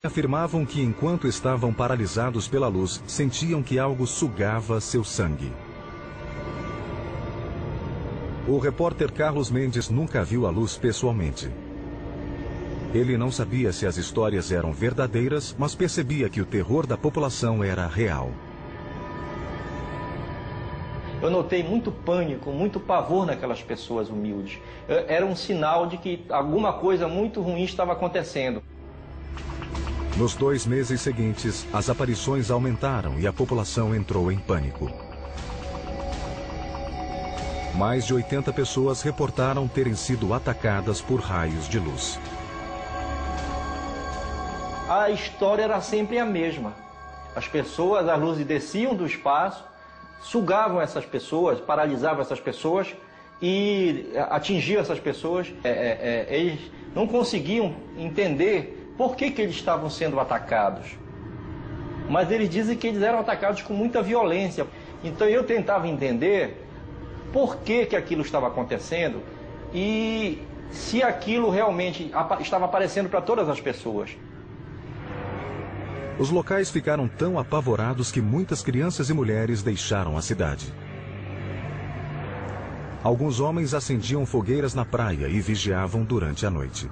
Afirmavam que enquanto estavam paralisados pela luz, sentiam que algo sugava seu sangue. O repórter Carlos Mendes nunca viu a luz pessoalmente. Ele não sabia se as histórias eram verdadeiras, mas percebia que o terror da população era real. Eu notei muito pânico, muito pavor naquelas pessoas humildes. Era um sinal de que alguma coisa muito ruim estava acontecendo. Nos 2 meses seguintes, as aparições aumentaram e a população entrou em pânico. Mais de 80 pessoas reportaram terem sido atacadas por raios de luz. A história era sempre a mesma. As luzes desciam do espaço, sugavam essas pessoas, paralisavam essas pessoas e atingiam essas pessoas. Eles não conseguiam entender por que eles estavam sendo atacados. Mas eles dizem que eles eram atacados com muita violência. Então eu tentava entender por que aquilo estava acontecendo e se aquilo realmente estava aparecendo para todas as pessoas. Os locais ficaram tão apavorados que muitas crianças e mulheres deixaram a cidade. Alguns homens acendiam fogueiras na praia e vigiavam durante a noite.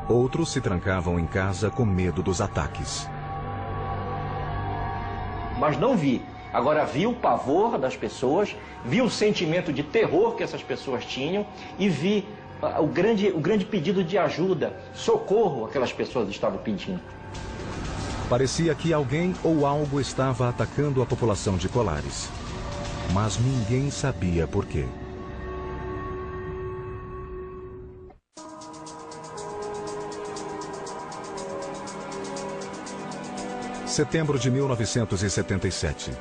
Outros se trancavam em casa com medo dos ataques. Mas não vi. Agora vi o pavor das pessoas, vi o sentimento de terror que essas pessoas tinham e vi o grande pedido de ajuda, socorro aquelas pessoas estavam pedindo. Parecia que alguém ou algo estava atacando a população de Colares. Mas ninguém sabia por quê. Setembro de 1977.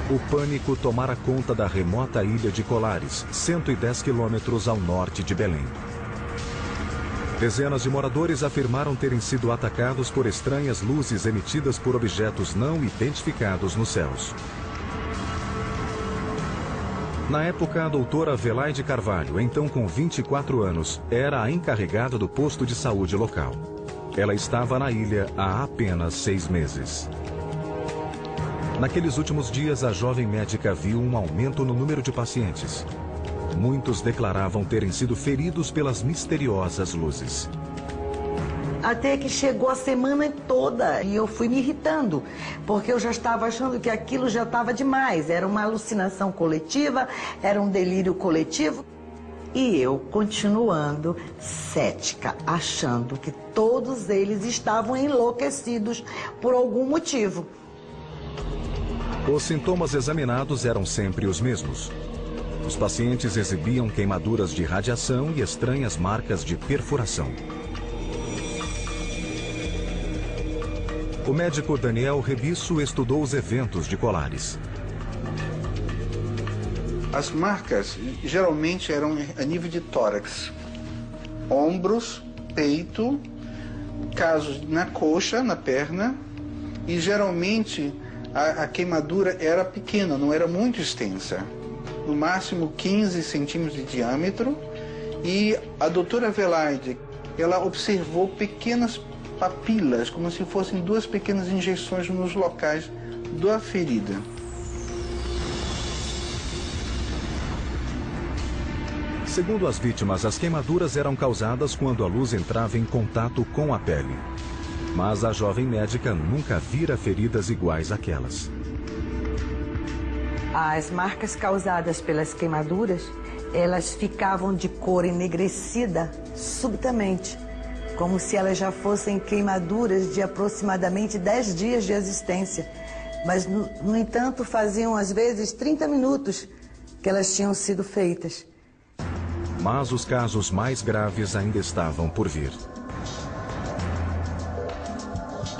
O pânico tomara conta da remota ilha de Colares, 110 quilômetros ao norte de Belém. Dezenas de moradores afirmaram terem sido atacados por estranhas luzes emitidas por objetos não identificados nos céus. Na época, a doutora Velaide Carvalho, então com 24 anos, era a encarregada do posto de saúde local. Ela estava na ilha há apenas 6 meses. Naqueles últimos dias, a jovem médica viu um aumento no número de pacientes. Muitos declaravam terem sido feridos pelas misteriosas luzes. Até que chegou a semana toda e eu fui me irritando, porque eu já estava achando que aquilo já estava demais. Era uma alucinação coletiva, era um delírio coletivo. E eu continuando cética, achando que todos eles estavam enlouquecidos por algum motivo. Os sintomas examinados eram sempre os mesmos. Os pacientes exibiam queimaduras de radiação e estranhas marcas de perfuração. O médico Daniel Rebisso estudou os eventos de Colares. As marcas geralmente eram a nível de tórax, ombros, peito, casos na coxa, na perna, e geralmente a queimadura era pequena, não era muito extensa, no máximo 15 centímetros de diâmetro, e a doutora Velaide, ela observou pequenas papilas, como se fossem 2 pequenas injeções nos locais da ferida. Segundo as vítimas, as queimaduras eram causadas quando a luz entrava em contato com a pele. Mas a jovem médica nunca vira feridas iguais àquelas. As marcas causadas pelas queimaduras, elas ficavam de cor enegrecida subitamente, como se elas já fossem queimaduras de aproximadamente 10 dias de existência. Mas, no entanto, faziam às vezes 30 minutos que elas tinham sido feitas. Mas os casos mais graves ainda estavam por vir.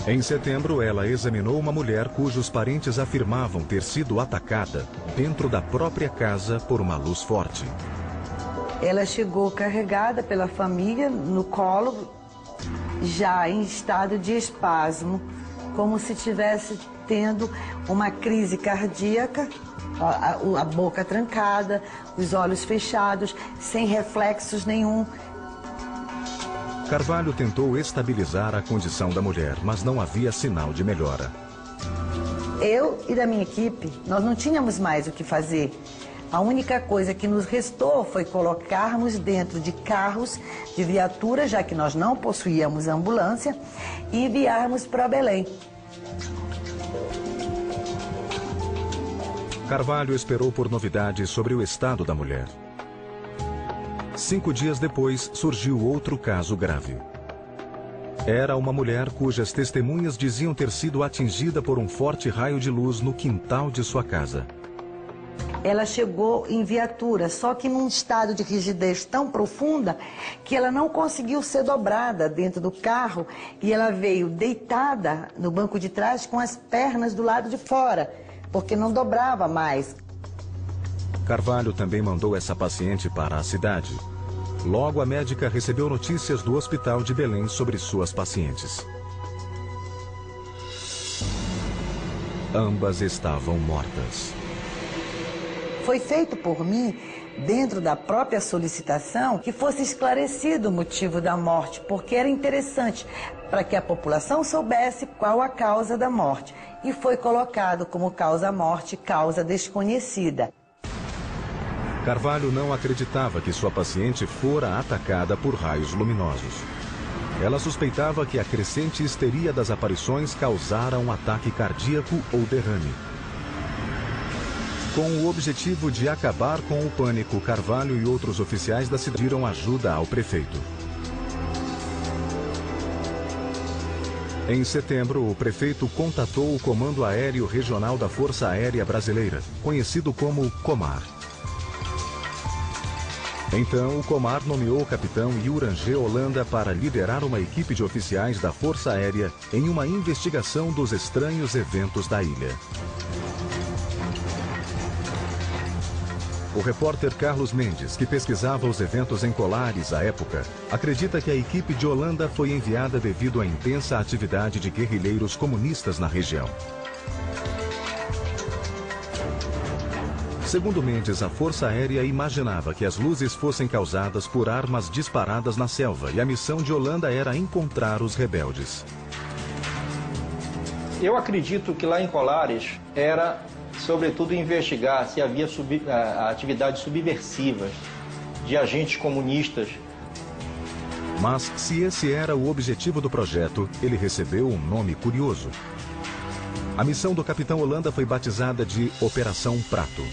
Em setembro, ela examinou uma mulher cujos parentes afirmavam ter sido atacada dentro da própria casa por uma luz forte. Ela chegou carregada pela família no colo, já em estado de espasmo, como se estivesse tendo uma crise cardíaca a boca trancada, os olhos fechados, sem reflexos nenhum. Carvalho tentou estabilizar a condição da mulher, mas não havia sinal de melhora. Eu e da minha equipe, nós não tínhamos mais o que fazer. A única coisa que nos restou foi colocarmos dentro de carros, de viaturas, já que nós não possuíamos ambulância, e enviarmos para Belém. Carvalho esperou por novidades sobre o estado da mulher. 5 dias depois, surgiu outro caso grave. Era uma mulher cujas testemunhas diziam ter sido atingida por um forte raio de luz no quintal de sua casa. Ela chegou em viatura, só que num estado de rigidez tão profunda que ela não conseguiu ser dobrada dentro do carro e ela veio deitada no banco de trás com as pernas do lado de fora, porque não dobrava mais. Carvalho também mandou essa paciente para a cidade. Logo, a médica recebeu notícias do hospital de Belém sobre suas pacientes. Ambas estavam mortas. Foi feito por mim, dentro da própria solicitação, que fosse esclarecido o motivo da morte, porque era interessante para que a população soubesse qual a causa da morte. E foi colocado como causa-morte, causa desconhecida. Carvalho não acreditava que sua paciente fora atacada por raios luminosos. Ela suspeitava que a crescente histeria das aparições causara um ataque cardíaco ou derrame. Com o objetivo de acabar com o pânico, Carvalho e outros oficiais da cidade pediram ajuda ao prefeito. Em setembro, o prefeito contatou o Comando Aéreo Regional da Força Aérea Brasileira, conhecido como Comar. Então, o Comar nomeou o capitão Yuranger Holanda para liderar uma equipe de oficiais da Força Aérea em uma investigação dos estranhos eventos da ilha. O repórter Carlos Mendes, que pesquisava os eventos em Colares à época, acredita que a equipe de Holanda foi enviada devido à intensa atividade de guerrilheiros comunistas na região. Segundo Mendes, a Força Aérea imaginava que as luzes fossem causadas por armas disparadas na selva e a missão de Holanda era encontrar os rebeldes. Eu acredito que lá em Colares era, sobretudo, investigar se havia atividades subversivas de agentes comunistas. Mas, se esse era o objetivo do projeto, ele recebeu um nome curioso. A missão do capitão Holanda foi batizada de Operação Prato.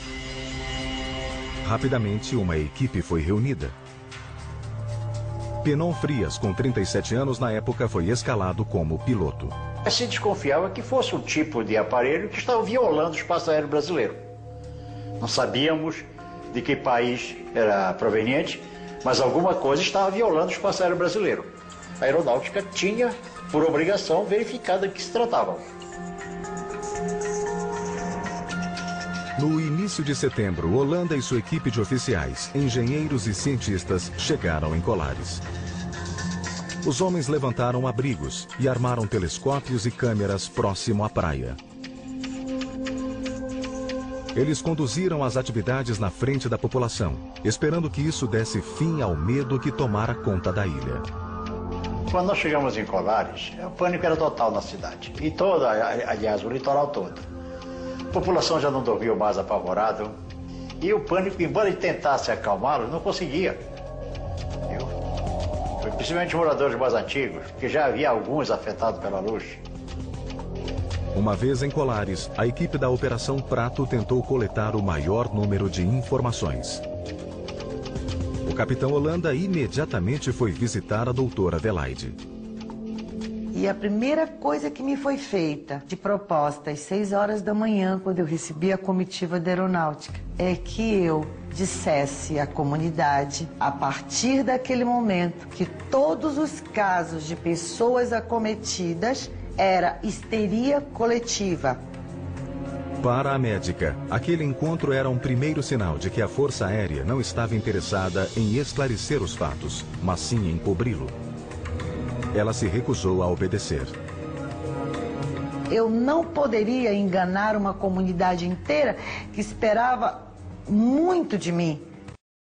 Rapidamente, uma equipe foi reunida. Penon Frias, com 37 anos na época, foi escalado como piloto. Se desconfiava que fosse um tipo de aparelho que estava violando o espaço aéreo brasileiro. Não sabíamos de que país era proveniente, mas alguma coisa estava violando o espaço aéreo brasileiro. A aeronáutica tinha, por obrigação, verificado de que se tratava. No início de setembro, Holanda e sua equipe de oficiais, engenheiros e cientistas chegaram em Colares. Os homens levantaram abrigos e armaram telescópios e câmeras próximo à praia. Eles conduziram as atividades na frente da população, esperando que isso desse fim ao medo que tomara conta da ilha. Quando nós chegamos em Colares, o pânico era total na cidade. E toda, aliás, o litoral todo. A população já não dormiu mais apavorado. E o pânico, embora ele tentasse acalmá-lo, não conseguia. Principalmente moradores mais antigos, porque já havia alguns afetados pela luz. Uma vez em Colares, a equipe da Operação Prato tentou coletar o maior número de informações. O capitão Holanda imediatamente foi visitar a doutora Adelaide. E a primeira coisa que me foi feita, de proposta, às 6 horas da manhã, quando eu recebi a comitiva da aeronáutica, é que eu dissesse à comunidade, a partir daquele momento, que todos os casos de pessoas acometidas era histeria coletiva. Para a médica, aquele encontro era um primeiro sinal de que a Força Aérea não estava interessada em esclarecer os fatos, mas sim em cobri-lo. Ela se recusou a obedecer. Eu não poderia enganar uma comunidade inteira que esperava muito de mim.